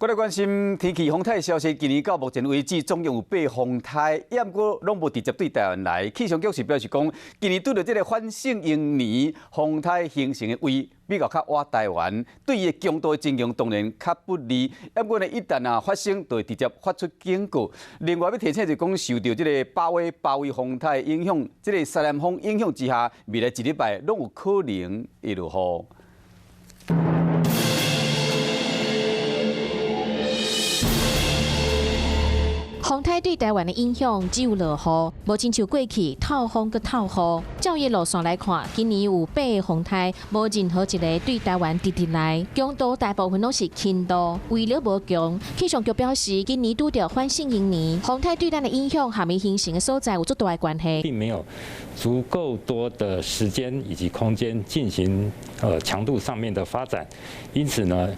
过来关心天气风台的消息，今年到目前为止，总共有8风台，不过拢无直接对台湾来。气象局是表示讲，今年对着这个反省英年风台形成的位比较较倚台湾，对伊的强度的情形当然较不利。不过呢，一旦发生，就会直接发出警告。另外要提醒就讲，受到这个包围风台影响，这个西南风影响之下，未来一礼拜拢有可能会落雨。风台对台湾的影响只有落雨，无亲像过去透风佮透雨。照伊路线来看，今年有8个风台，无任何一个对台湾直直来，强度大部分拢是轻度，威力无强。气象局表示，今年拄着反省英年，风台对咱的影响还未形成的所在有足大的关系，并没有足够多的时间以及空间进行强度上面的发展，因此呢，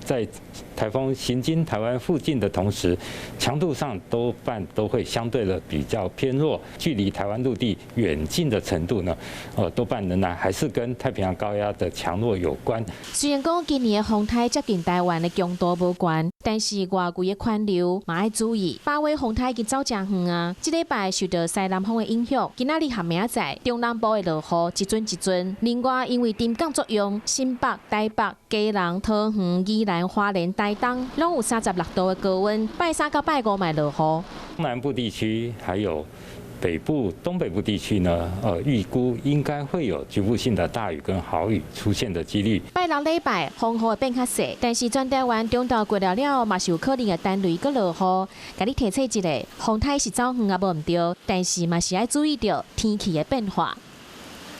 在台风行经台湾附近的同时，强度上多半都会相对的比较偏弱，距离台湾陆地远近的程度呢，多半仍然还是跟太平洋高压的强弱有关。虽然讲今年的风台接近台湾的强度无悬，但是外围的款流嘛要注意。8位风台已经走真远啊，这礼拜受到西南风的影响，今仔日和明仔载中南部的落雨一阵一阵。另外，因为沉降作用，新北、台北、基隆、桃园、宜兰、花莲、台东拢有36度的高温，拜3到拜5嘛落雨。中南部地区还有北部、东北部地区呢，预估应该会有局部性的大雨跟豪雨出现的几率。拜6礼拜风雨会变较细，但是全台湾中昼过了嘛是有可能会单雷佮落雨。甲你提醒一下，风台是走远也无唔对，但是嘛是要注意到天气的变化。